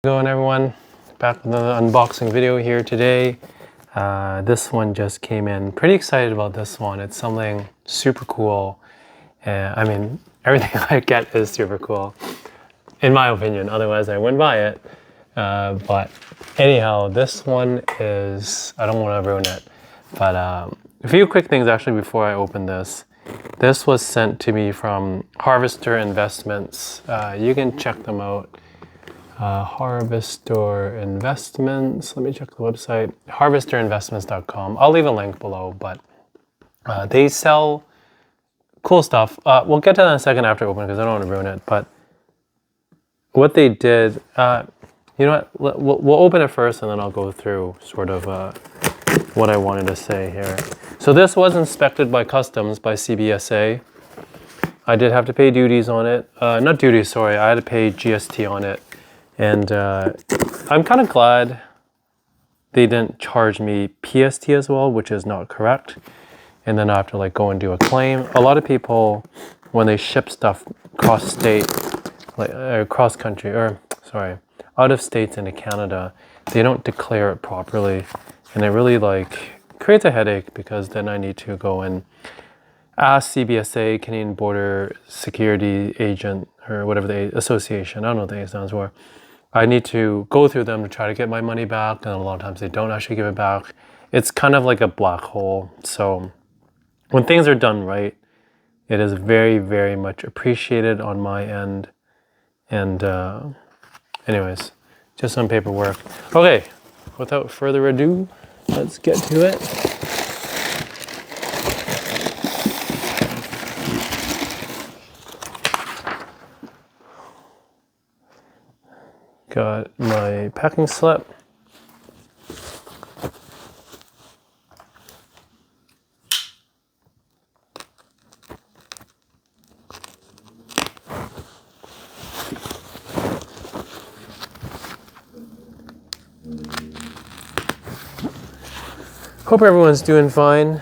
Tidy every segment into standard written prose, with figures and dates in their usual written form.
Going everyone, back with another unboxing video here today. This one just came in. Pretty excited about this one. It's something super cool. I mean, everything I get is super cool, in my opinion. Otherwise, I wouldn't buy it. But anyhow, this one is, I don't want to ruin it. But a few quick things actually before I open this. This was sent to me from Harvester Investments. You can check them out. Harvester Investments. Let me check the website. Harvesterinvestments.com. I'll leave a link below, but they sell cool stuff. We'll get to that in a second after I open it because I don't want to ruin it. But what they did, you know what? We'll open it first and then I'll go through sort of what I wanted to say here. So this was inspected by customs by CBSA. I did have to pay duties on it. Not duties, sorry. I had to pay GST on it. And I'm kind of glad they didn't charge me PST as well, which is not correct. And then I have to like go and do a claim. A lot of people, when they ship stuff cross state, like cross country, or sorry, out of states into Canada, they don't declare it properly. And it really like creates a headache because then I need to go and ask CBSA, Canadian Border Security Agent, or whatever the association, I don't know what the A stands for. I need to go through them to try to get my money back, and a lot of times they don't actually give it back. It's kind of like a black hole. So when things are done right, it is very, very much appreciated on my end. And anyways, just some paperwork. Okay, without further ado, let's get to it. Got my packing slip. Hope everyone's doing fine.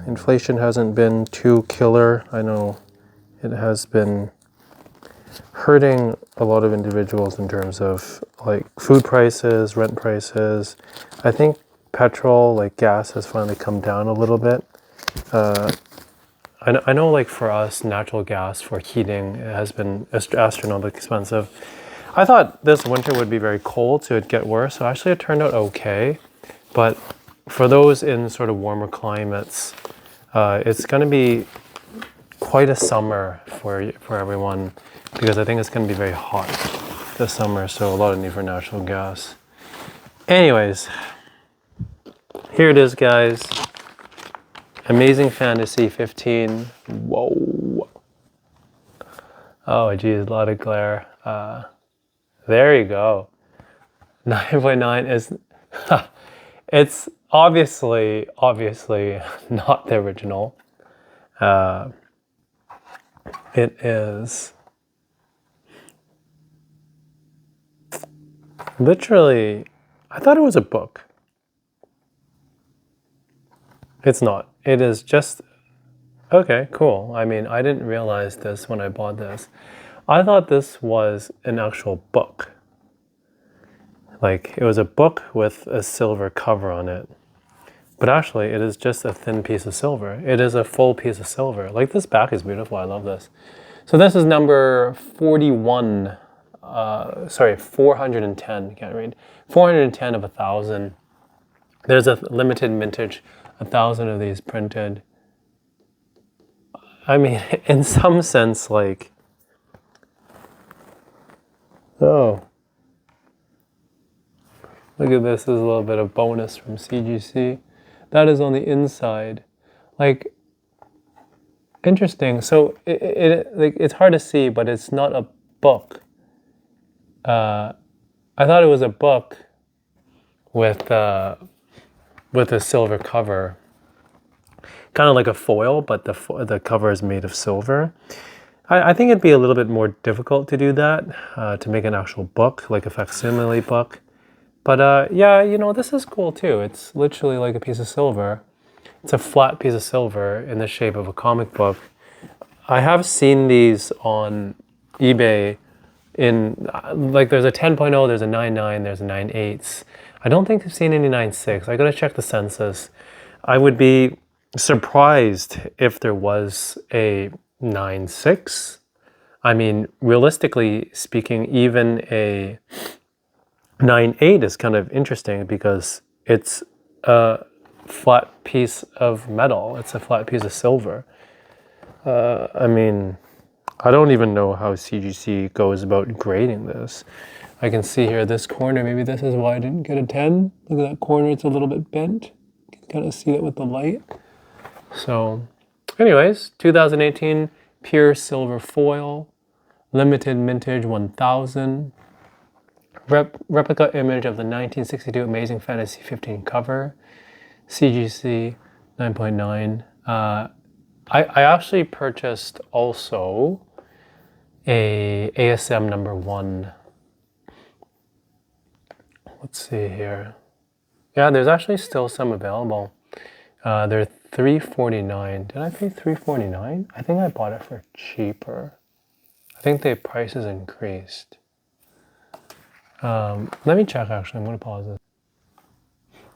Inflation hasn't been too killer. I know it has been hurting a lot of individuals in terms of like food prices, rent prices. I think petrol, like gas, has finally come down a little bit. I know like for us, natural gas for heating has been astronomically expensive. I thought this winter would be very cold, so it'd get worse. So actually it turned out okay. But for those in sort of warmer climates, it's going to be quite a summer for everyone, because I think it's going to be very hot this summer, so a lot of need for natural gas. Anyways, here it is, guys. Amazing Fantasy 15. Whoa. Oh, geez, a lot of glare. There you go. 9.9 is... it's obviously not the original. It is literally, I thought it was a book. It's not. It is just, okay, cool. I mean, I didn't realize this when I bought this. I thought this was an actual book. Like, it was a book with a silver cover on it. But actually, it is just a thin piece of silver. It is a full piece of silver. Like, this back is beautiful. I love this. So this is number 41. 410. Can't read. 410 of 1,000. There's a limited mintage, 1,000 of these printed. I mean, in some sense, like, oh, look at this. There's a little bit of bonus from CGC. That is on the inside. Like, interesting. So like, it's hard to see, but it's not a book. I thought it was a book with a silver cover, kind of like a foil, but the cover is made of silver. I think it'd be a little bit more difficult to do that, to make an actual book, like a facsimile book. But yeah, you know, this is cool too. It's literally like a piece of silver. It's a flat piece of silver in the shape of a comic book. I have seen these on eBay in like there's a 10.0, there's a 9.9, there's a 9.8. I don't think I've seen any 9.6. I gotta check the census. I would be surprised if there was a 9.6. I mean, realistically speaking, even a 9.8 is kind of interesting because it's a flat piece of metal. It's a flat piece of silver. I mean, I don't even know how CGC goes about grading this. I can see here this corner, maybe this is why I didn't get a 10. Look at that corner, it's a little bit bent. You can kind of see it with the light. So anyways, 2018 pure silver foil, limited mintage 1000. Replica image of the 1962 Amazing Fantasy 15 cover, CGC 9.9. I actually purchased also a ASM number 1. Let's see here. Yeah, there's actually still some available. They're $349. Did I pay $349? I think I bought it for cheaper. I think the prices increased. Let me check actually, I'm gonna pause this.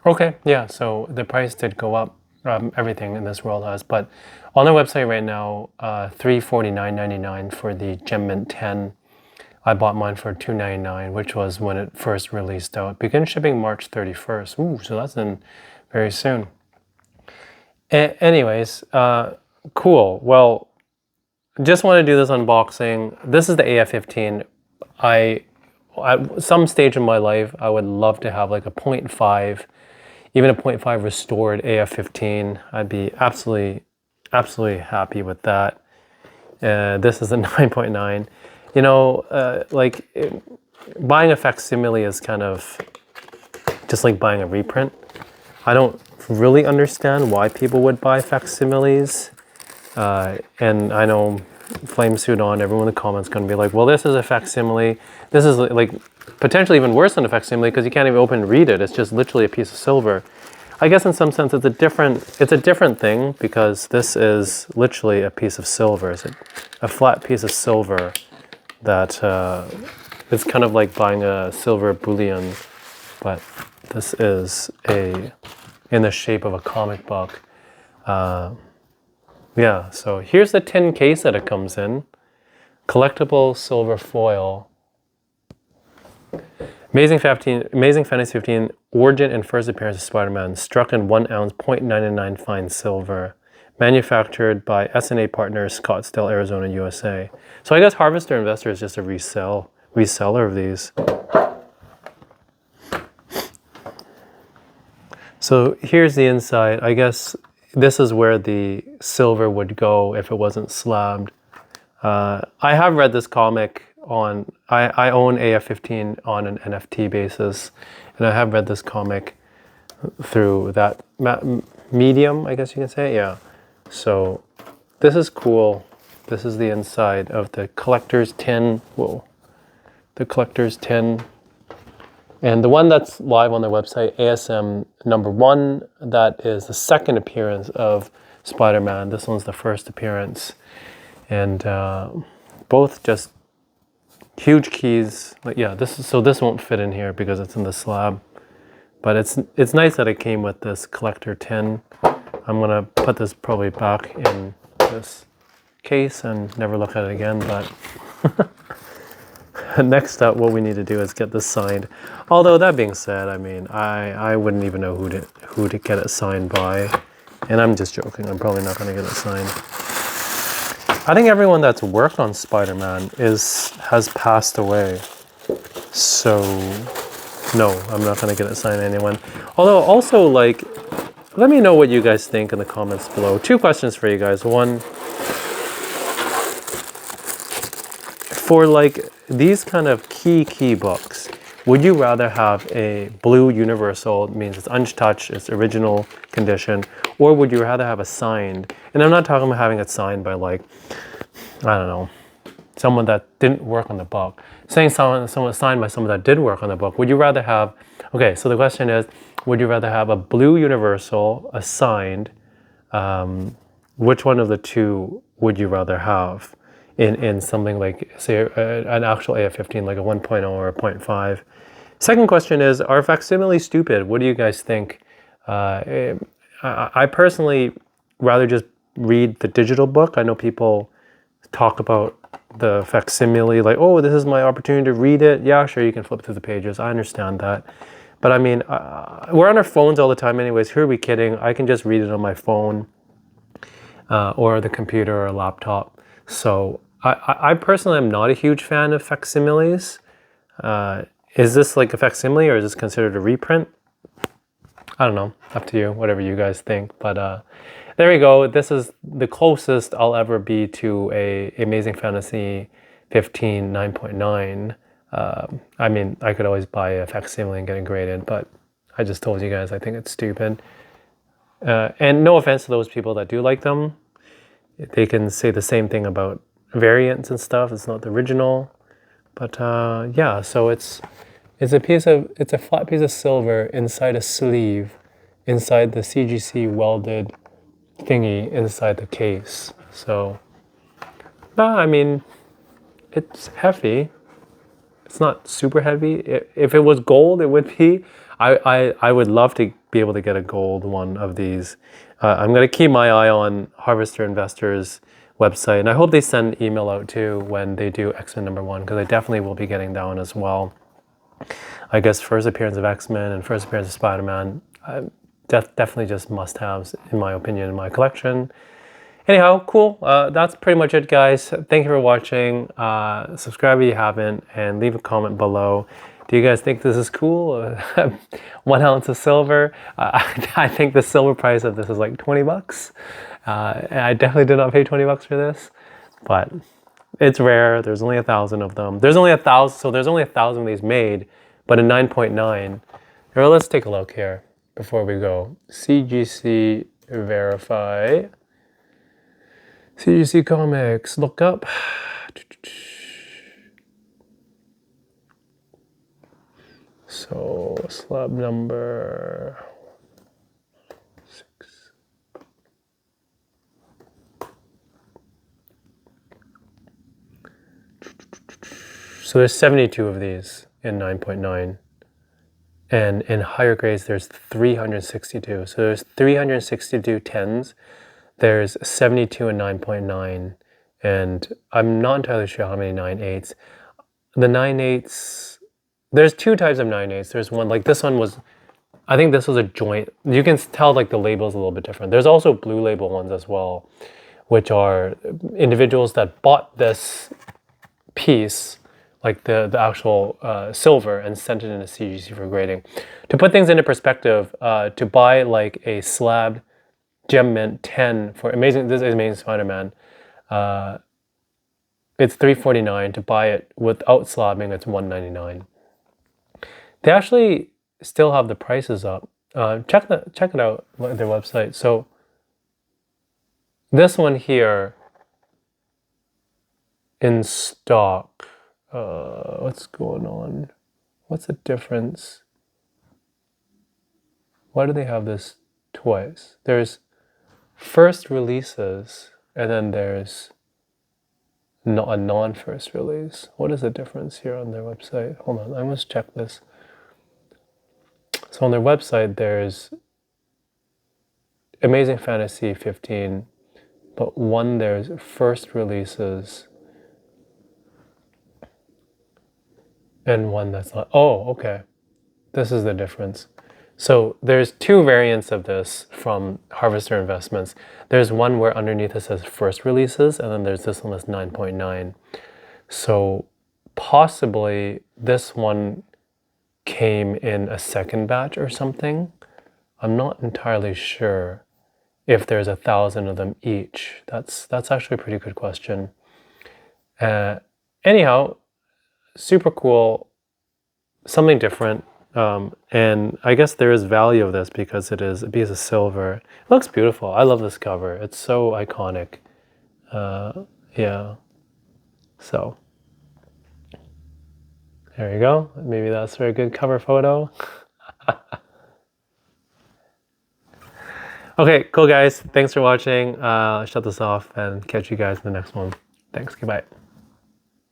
Okay, yeah, so the price did go up. Everything in this world has, but on their website right now, $349.99 for the Gem Mint 10. I bought mine for $299, which was when it first released out. Begin shipping March 31st. Ooh, so that's in very soon. Anyways, cool. Well, just want to do this unboxing. This is the AF15. At some stage in my life, I would love to have like a 0.5, even a 0.5 restored AF15. I'd be absolutely happy with that. This is a 9.9. You know, buying a facsimile is kind of just like buying a reprint. I don't really understand why people would buy facsimiles. And I know Flamesuit On, everyone in the comments going to be like, well, this is a facsimile. This is like potentially even worse than a facsimile because you can't even open and read it. It's just literally a piece of silver. I guess in some sense it's a different thing because this is literally a piece of silver. It's a flat piece of silver that it's kind of like buying a silver bullion, but this is in the shape of a comic book. Yeah, so here's the tin case that it comes in. Collectible silver foil. Amazing Fantasy 15, origin and first appearance of Spider-Man, struck in 1 ounce, 0.99 fine silver. Manufactured by SNA Partners, Scottsdale, Arizona, USA. So I guess Harvester Investor is just a reseller of these. So here's the inside. I guess this is where the silver would go if it wasn't slabbed. I have read this comic on, I own AF15 on an NFT basis, and I have read this comic through that medium, I guess you can say, yeah. So this is cool. This is the inside of the collector's tin. Whoa. The collector's tin. And the one that's live on their website, ASM number 1, that is the second appearance of Spider-Man. This one's the first appearance. And both just huge keys. Like, yeah, this won't fit in here because it's in the slab. But it's nice that it came with this collector tin. I'm gonna put this probably back in this case and never look at it again, but next up what we need to do is get this signed. Although that being said, I mean, I wouldn't even know who to get it signed by. And I'm just joking, I'm probably not gonna get it signed. I think everyone that's worked on Spider-Man has passed away. So no, I'm not gonna get it signed by anyone. Although also, like, let me know what you guys think in the comments below. 2 questions for you guys. One, for like these kind of key books, would you rather have a blue universal, it means it's untouched, it's original condition, or would you rather have a signed? And I'm not talking about having it signed by, like, I don't know, someone that didn't work on the book. Saying someone signed by someone that did work on the book. Would you rather have, okay, so the question is, would you rather have a blue universal, a signed, which one of the two would you rather have? in something like, say, an actual AF-15, like a 1.0 or a 0.5. Second question is, are facsimiles stupid? What do you guys think? I personally rather just read the digital book. I know people talk about the facsimile, like, oh, this is my opportunity to read it. Yeah, sure, you can flip through the pages. I understand that. But I mean, we're on our phones all the time anyways. Who are we kidding? I can just read it on my phone or the computer or a laptop. So I personally am not a huge fan of facsimiles. Is this like a facsimile or is this considered a reprint? I don't know, up to you, whatever you guys think. But there we go. This is the closest I'll ever be to a Amazing Fantasy 15 9.9. I mean, I could always buy a facsimile and get it graded, but I just told you guys I think it's stupid. And no offense to those people that do like them. They can say the same thing about variants and stuff. It's not the original. But yeah, so it's a flat piece of silver inside a sleeve, inside the CGC welded thingy inside the case. So, I mean, it's heavy. It's not super heavy. If it was gold, it would be. I would love to be able to get a gold one of these. I'm going to keep my eye on Harvester Investors website, and I hope they send email out too when they do X-Men #1, because I definitely will be getting that one as well. I guess first appearance of X-Men and first appearance of Spider-Man, definitely just must-haves in my opinion in my collection. Anyhow, cool. That's pretty much it, guys. Thank you for watching. Subscribe if you haven't, and leave a comment below. Do you guys think this is cool? 1 ounce of silver. I think the silver price of this is like 20 bucks. And I definitely did not pay 20 bucks for this, but it's rare. There's only 1,000 of them. There's only 1,000, so there's only 1,000 of these made, but a 9.9. Well, let's take a look here before we go. CGC verify. CGC Comics, look up. So slab number 6. So there's 72 of these in 9.9. And in higher grades, there's 362. So there's 362 10s. There's 72 and 9.9. And I'm not entirely sure how many 9.8s. The 9.8s, there's 2 types of 9.8s. There's one, like this one was, I think this was a joint. You can tell like the label's a little bit different. There's also blue label ones as well, which are individuals that bought this piece, like the actual silver, and sent it into CGC for grading. To put things into perspective, to buy like a slabbed Gem Mint 10 for this is Amazing Spider-Man, it's $349. To buy it without slabbing, it's $199. They actually still have the prices up. Check it out on their website. So this one here in stock, what's going on? What's the difference? Why do they have this twice? There's first releases, and then there's a non-first release. What is the difference here on their website? Hold on, I must check this. So on their website, there's Amazing Fantasy 15, but there's first releases, and one that's not. Oh, okay. This is the difference. So there's 2 variants of this from Harvester Investments. There's one where underneath it says first releases, and then there's this one that's 9.9. So possibly this one came in a second batch or something. I'm not entirely sure if there's 1,000 of them each. That's actually a pretty good question. Anyhow, super cool, something different. And I guess there is value of this because it is a piece of silver. It looks beautiful. I love this cover. It's so iconic. Yeah. So there you go. Maybe that's a very good cover photo. Okay, cool guys. Thanks for watching. Shut this off and catch you guys in the next one. Thanks. Goodbye.